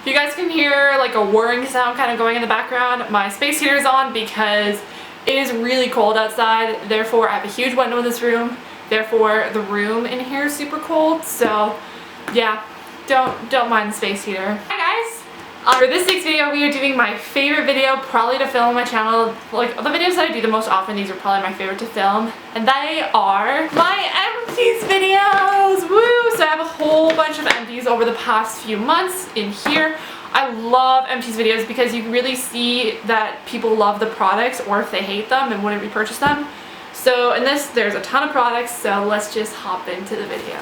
If you guys can hear like a whirring sound kind of going in the background, my space heater is on because it is really cold outside. Therefore, I have a huge window in this room. Therefore, the room in here is super cold. So yeah, don't mind the space heater. Hi guys! For this week's video, we are doing my favorite video probably to film on my channel. Like the videos that I do the most often, these are probably my favorite to film. And they are my empties videos! Woo! So I have a whole bunch of empties over the past few months in here. I love empties videos because you can really see that people love the products or if they hate them and wouldn't repurchase them. So in this, there's a ton of products, so let's just hop into the video.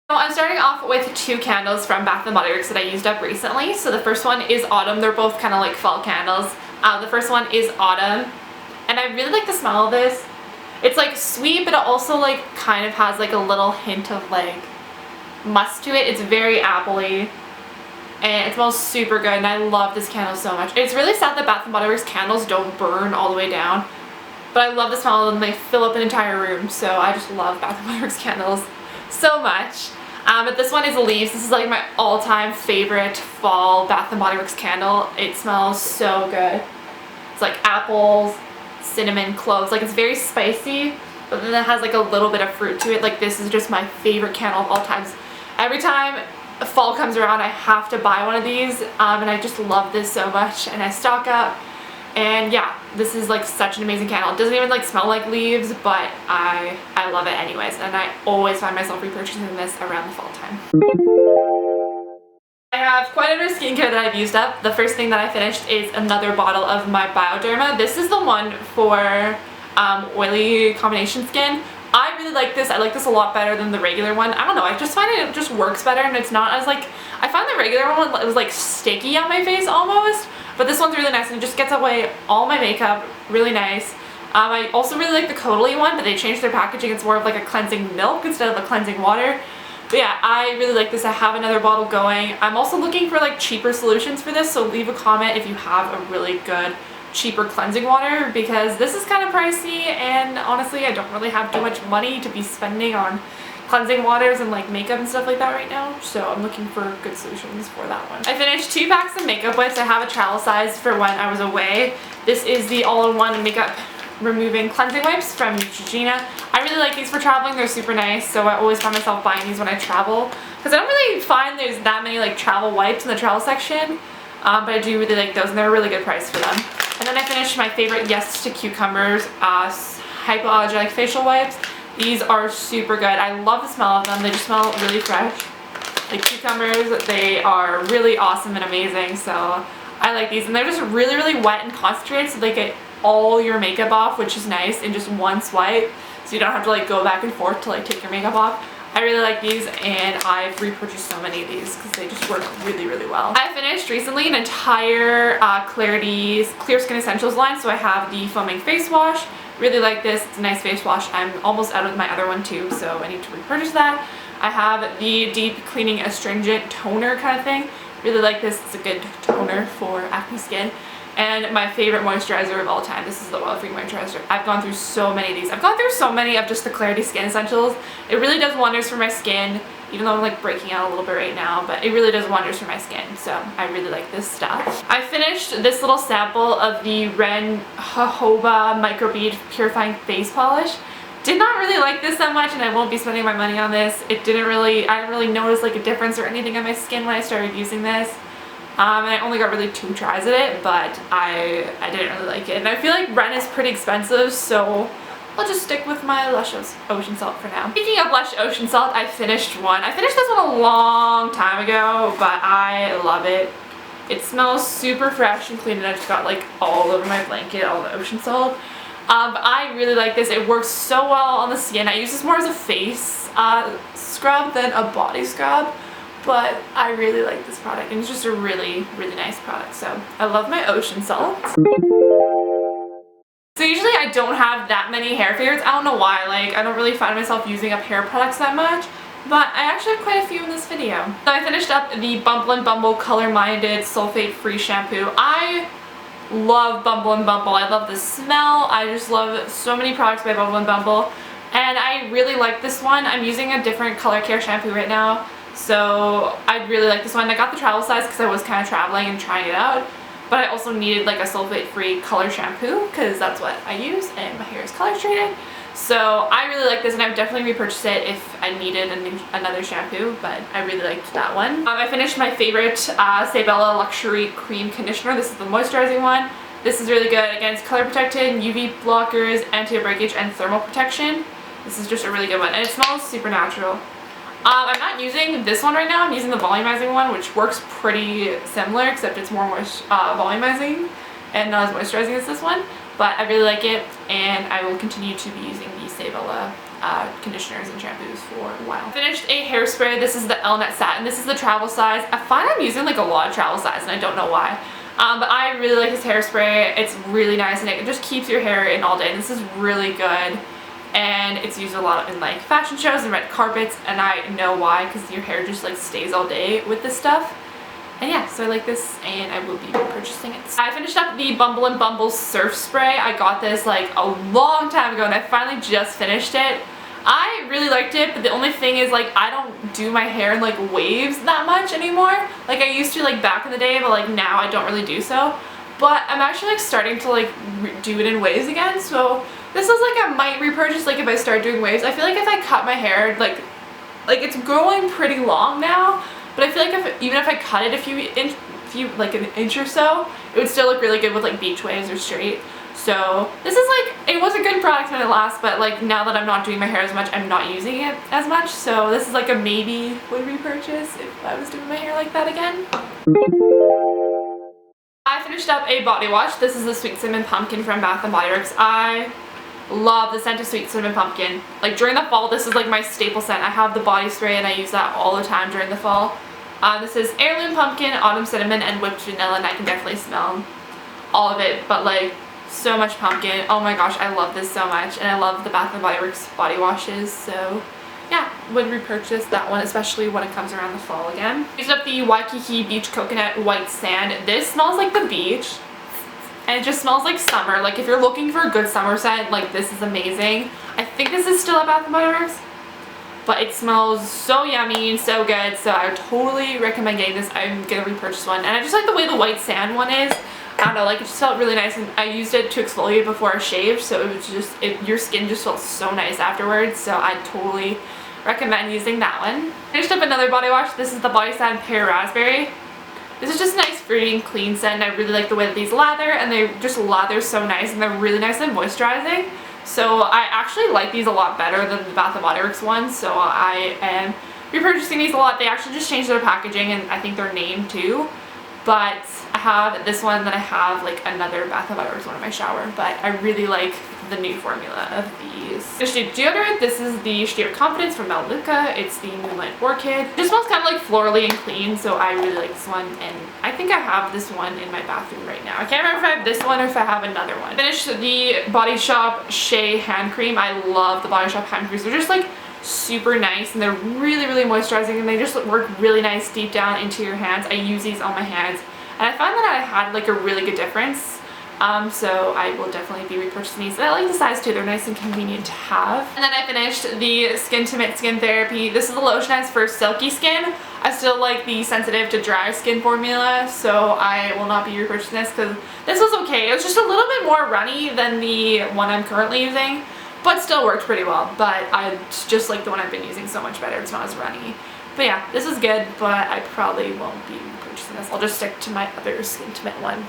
So I'm starting off with two candles from Bath & Body Works that I used up recently. So the first one is Autumn. They're both kind of like fall candles. The first one is Autumn, and I really like the smell of this. It's like sweet, but it also like kind of has like a little hint of like musk to it. It's very appley, and it smells super good, and I love this candle so much. It's really sad that Bath & Body Works candles don't burn all the way down, but I love the smell of them. They fill up an entire room, so I just love Bath & Body Works candles so much. But this one is Leaves. This is like my all-time favorite fall Bath & Body Works candle. It smells so good. It's like apples, cinnamon, cloves. Like it's very spicy, but then it has like a little bit of fruit to it. Like this is just my favorite candle of all times. Every time fall comes around, I have to buy one of these, and I just love this so much, and I stock up. And yeah, this is like such an amazing candle. It doesn't even like smell like leaves, but I love it anyways, and I always find myself repurchasing this around the fall time. I have quite a bit of skincare that I've used up. The first thing that I finished is another bottle of my Bioderma. This is the one for oily combination skin. I really like this. I like this a lot better than the regular one. I don't know, I just find it just works better, and it's not as like, I found the regular one, it was like sticky on my face almost, but this one's really nice and it just gets away all my makeup, really nice. I also really like the Codally one, but they changed their packaging. It's more of like a cleansing milk instead of a cleansing water. But yeah, I really like this. I have another bottle going. I'm also looking for like cheaper solutions for this, so leave a comment if you have a really good cheaper cleansing water, because this is kind of pricey, and honestly I don't really have too much money to be spending on cleansing waters and like makeup and stuff like that right now, so I'm looking for good solutions for that one. I finished 2 packs of makeup wipes. I have a travel size for when I was away. This is the all-in-one makeup removing cleansing wipes from Neutrogena. I really like these for traveling. They're super nice, so I always find myself buying these when I travel, because I don't really find there's that many like travel wipes in the travel section, but I do really like those, and they're a really good price for them. And then I finished my favorite Yes to Cucumbers hypoallergenic facial wipes. These are super good. I love the smell of them. They just smell really fresh. Like cucumbers, they are really awesome and amazing, so I like these. And they're just really, really wet and concentrated, so they get all your makeup off, which is nice, in just one swipe. So you don't have to like go back and forth to like take your makeup off. I really like these, and I've repurchased so many of these because they just work really, really well. I finished recently an entire Clarity Clear Skin Essentials line, so I have the foaming face wash. Really like this. It's a nice face wash. I'm almost out of my other one too, so I need to repurchase that. I have the deep cleaning astringent toner kind of thing. Really like this. It's a good toner for acne skin. And my favorite moisturizer of all time, this is the oil-free moisturizer. I've gone through so many of these. I've gone through so many of just the Clarity Skin Essentials. It really does wonders for my skin, even though I'm like breaking out a little bit right now, but it really does wonders for my skin, so I really like this stuff. I finished this little sample of the Ren Jojoba Microbead Purifying Face Polish. Did not really like this that much, and I won't be spending my money on this. I didn't really notice like a difference or anything on my skin when I started using this. And I only got really 2 tries at it, but I didn't really like it. And I feel like Ren is pretty expensive, so I'll just stick with my Lush Ocean Salt for now. Speaking of Lush Ocean Salt, I finished one. I finished this one a long time ago, but I love it. It smells super fresh and clean, and I just got like all over my blanket, all the ocean salt. But I really like this. It works so well on the skin. I use this more as a face scrub than a body scrub. But I really like this product, and it's just a really, really nice product. So I love my ocean salt. So usually I don't have that many hair favorites. I don't know why. Like, I don't really find myself using up hair products that much, but I actually have quite a few in this video. So I finished up the Bumble & Bumble Color Minded Sulfate Free Shampoo. I love Bumble & Bumble. I love the smell. I just love so many products by Bumble & Bumble, and I really like this one. I'm using a different color care shampoo right now, So I really like this one. I got the travel size because I was kind of traveling and trying it out. But I also needed like a sulfate-free color shampoo because that's what I use and my hair is color treated. So I really like this, and I would definitely repurchase it if I needed another shampoo, but I really liked that one. I finished my favorite Sabella Luxury Cream Conditioner. This is the moisturizing one. This is really good against color protected, UV blockers, anti-breakage, and thermal protection. This is just a really good one, and it smells super natural. I'm not using this one right now. I'm using the volumizing one, which works pretty similar, except it's more volumizing and not as moisturizing as this one. But I really like it, and I will continue to be using the Sabella conditioners and shampoos for a while. I finished a hairspray. This is the Elnet Satin. This is the travel size. I find I'm using like a lot of travel size, and I don't know why. But I really like this hairspray. It's really nice, and it just keeps your hair in all day. And this is really good. And it's used a lot in like fashion shows and red carpets, and I know why, because your hair just like stays all day with this stuff. And yeah, so I like this, and I will be purchasing it. I finished up the Bumble & Bumble Surf Spray. I got this like a long time ago, and I finally just finished it. I really liked it, but the only thing is like I don't do my hair in like waves that much anymore. Like I used to like back in the day, but like now I don't really do so. But I'm actually like starting to like do it in waves again, so this is like I might repurchase like if I start doing waves. I feel like if I cut my hair like it's growing pretty long now, but I feel like even if I cut it like an inch or so, it would still look really good with like beach waves or straight. So this is like, it was a good product when it last, but like now that I'm not doing my hair as much, I'm not using it as much. So this is like a maybe would repurchase if I was doing my hair like that again. I finished up a body wash. This is the Sweet Cinnamon Pumpkin from Bath & Body Works. I love the scent of Sweet Cinnamon Pumpkin. Like during the fall, this is like my staple scent. I have the body spray and I use that all the time during the fall. This is Heirloom Pumpkin, Autumn Cinnamon, and Whipped Vanilla, and I can definitely smell all of it, but like so much pumpkin. Oh my gosh, I love this so much, and I love the Bath & Body Works body washes, so yeah, would repurchase that one, especially when it comes around the fall again. Used up the Waikiki Beach Coconut White Sand. This smells like the beach, and it just smells like summer. Like if you're looking for a good summer scent, like this is amazing. I think this is still at Bath & Body Works, but it smells so yummy and so good, so I would totally recommend getting this. I'm gonna repurchase one, and I just like the way the white sand one is. I don't know, like it just felt really nice, and I used it to exfoliate before I shaved, so it was just, your skin just felt so nice afterwards, so I totally recommend using that one. Finished up another body wash. This is the Body Sand Pear Raspberry. This is just a nice fruity and clean scent, and I really like the way that these lather, and they just lather so nice, and they're really nice and moisturizing. So I actually like these a lot better than the Bath & Body Works ones, so I am repurchasing these a lot. They actually just changed their packaging, and I think their name too. But I have this one, then I have like another Bath & Body Works one in my shower, but I really like the new formula of these. Finished deodorant. This is the Sheer Confidence from Melaleuca. It's the Moonlight Orchid. It just smells kind of like florally and clean, so I really like this one, and I think I have this one in my bathroom right now. I can't remember if I have this one or if I have another one. Finished the Body Shop Shea hand cream. I love the Body Shop hand creams. They're just like super nice, and they're really moisturizing, and they just work really nice deep down into your hands. I use these on my hands, and I find that I had like a really good difference. So I will definitely be repurchasing these. I like the size too, they're nice and convenient to have. And then I finished the Skintimate Skin Therapy. This is the lotionized for silky skin. I still like the sensitive to dry skin formula, so I will not be repurchasing this because this was okay. It was just a little bit more runny than the one I'm currently using, but still worked pretty well. But I just like the one I've been using so much better. It's not as runny. But yeah, this is good, but I probably won't be repurchasing this. I'll just stick to my other Skintimate one.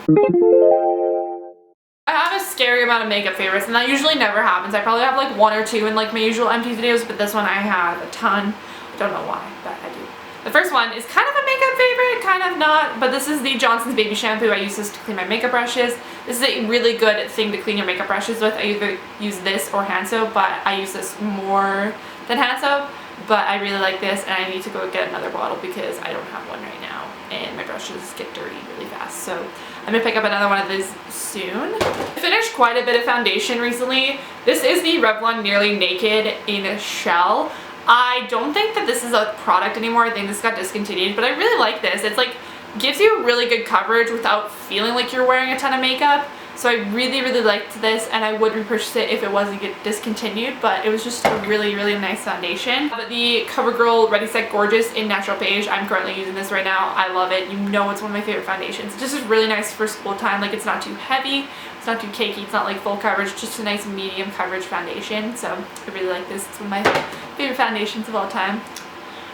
I have a scary amount of makeup favorites, and that usually never happens. I probably have like one or two in like my usual empty videos, but this one I have a ton. I don't know why, but I do. The first one is kind of a makeup favorite, kind of not, but this is the Johnson's Baby Shampoo. I use this to clean my makeup brushes. This is a really good thing to clean your makeup brushes with. I either use this or hand soap, but I use this more than hand soap. But I really like this, and I need to go get another bottle because I don't have one right now, and my brushes get dirty really fast. So I'm gonna pick up another one of these soon. I finished quite a bit of foundation recently. This is the Revlon Nearly Naked in a Shell. I don't think that this is a product anymore. I think this got discontinued, but I really like this. It's like gives you really good coverage without feeling like you're wearing a ton of makeup. So I really, really liked this, and I would repurchase it if it wasn't get discontinued, but it was just a really, really nice foundation. But the CoverGirl Ready Set Gorgeous in Natural Beige, I'm currently using this right now. I love it. You know it's one of my favorite foundations. It's just really nice for school time. Like, it's not too heavy, it's not too cakey, it's not like full coverage, just a nice medium coverage foundation. So I really like this. It's one of my favorite foundations of all time.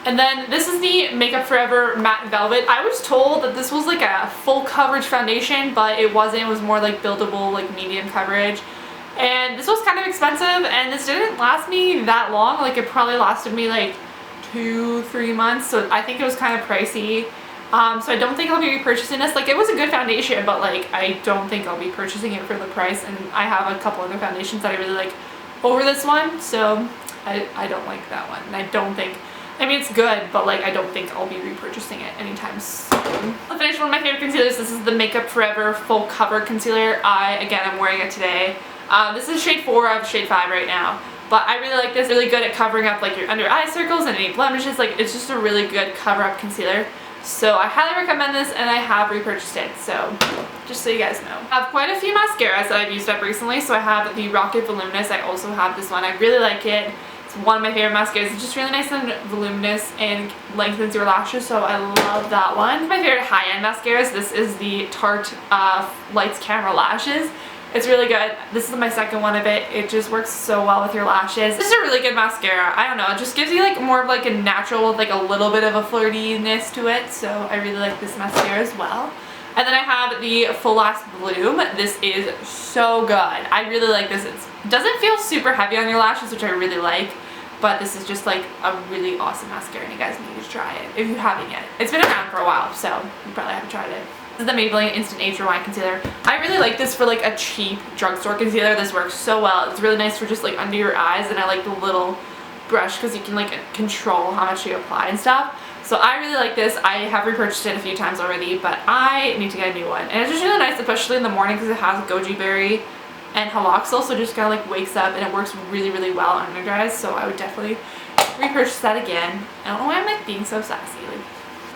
And then this is the Makeup Forever Matte Velvet. I was told that this was like a full coverage foundation, but it wasn't. It was more like buildable, like medium coverage. And this was kind of expensive, and this didn't last me that long. Like, it probably lasted me like 2-3 months, so I think it was kind of pricey. So I don't think I'll be repurchasing this. Like, it was a good foundation, but like I don't think I'll be purchasing it for the price. And I have a couple other foundations that I really like over this one, so I don't like that one. And I don't think, I mean, it's good, but like I don't think I'll be repurchasing it anytime soon. I'll finish one of my favorite concealers. This is the Makeup Forever Full Cover Concealer. Again, I'm wearing it today. This is shade 4, I have shade 5 right now. But I really like this. Really good at covering up like your under eye circles and any blemishes. Like, it's just a really good cover up concealer. So I highly recommend this, and I have repurchased it, so just so you guys know. I have quite a few mascaras that I've used up recently. So I have the Rocket Voluminous. I also have this one. I really like it. It's one of my favorite mascaras. It's just really nice and voluminous and lengthens your lashes, so I love that one. My favorite high-end mascaras, this is the Tarte Lights Camera Lashes. It's really good. This is my second one of it. It just works so well with your lashes. This is a really good mascara. I don't know, it just gives you like more of like a natural, like a little bit of a flirtiness to it. So I really like this mascara as well. And then I have the Full Last Bloom. This is so good. I really like this. It doesn't feel super heavy on your lashes, which I really like. But this is just like a really awesome mascara, and you guys need to try it if you haven't yet. It's been around for a while, so you probably haven't tried it. This is the Maybelline Instant Age Rewind Concealer. I really like this for like a cheap drugstore concealer. This works so well. It's really nice for just like under your eyes, and I like the little brush because you can like control how much you apply and stuff. So I really like this. I have repurchased it a few times already, but I need to get a new one. And it's just really nice, especially in the morning, because it has goji berry and haloxyl, so it just kind of like wakes up, and it works really, really well under your eyes. So I would definitely repurchase that again. I don't know why I'm like being so sassy.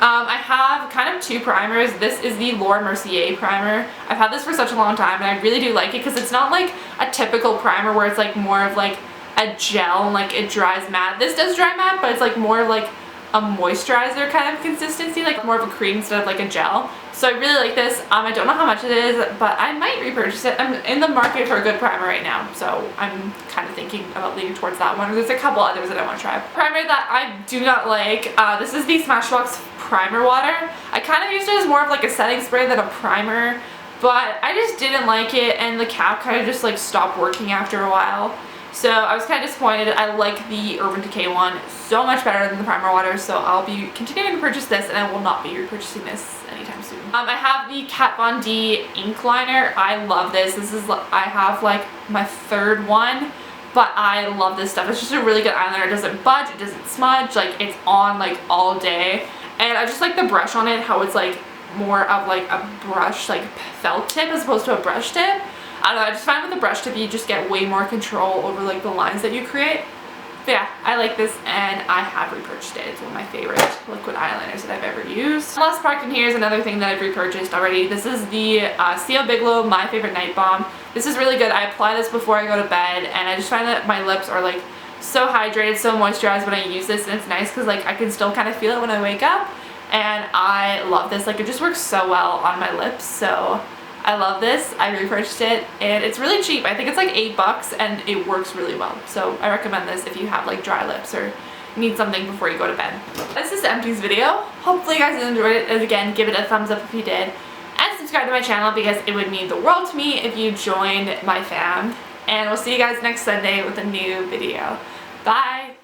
I have kind of 2 primers. This is the Laura Mercier primer. I've had this for such a long time, and I really do like it because it's not like a typical primer where it's like more of like a gel and like it dries matte. This does dry matte, but it's like more of like a moisturizer kind of consistency, like more of a cream instead of like a gel. So I really like this. I don't know how much it is, but I might repurchase it. I'm in the market for a good primer right now, so I'm kind of thinking about leaning towards that one. There's a couple others that I want to try. Primer that I do not like, this is the Smashbox Primer Water. I kind of used it as more of like a setting spray than a primer, but I just didn't like it, and the cap kind of just like stopped working after a while. So I was kind of disappointed. I like the Urban Decay one so much better than the primer water, so I'll be continuing to purchase this, and I will not be repurchasing this anytime soon. I have the Kat Von D ink liner. I love this. I have like my 3rd one, but I love this stuff. It's just a really good eyeliner. It doesn't budge, it doesn't smudge, like it's on like all day. And I just like the brush on it, how it's like more of like a brush, like felt tip as opposed to a brush tip. I don't know, I just find with the brush tip you just get way more control over like the lines that you create. But yeah, I like this, and I have repurchased it. It's one of my favorite liquid eyeliners that I've ever used. Last product in here is another thing that I've repurchased already. This is the C.O. Bigelow My Favorite Night Balm. This is really good. I apply this before I go to bed, and I just find that my lips are like so hydrated, so moisturized when I use this, and it's nice because like I can still kind of feel it when I wake up, and I love this. Like, it just works so well on my lips, so I love this. I repurchased it, and it's really cheap. I think it's like $8, and it works really well. So I recommend this if you have like dry lips or need something before you go to bed. This is Empty's video. Hopefully you guys enjoyed it, and again, give it a thumbs up if you did, and subscribe to my channel because it would mean the world to me if you joined my fam. And we'll see you guys next Sunday with a new video. Bye!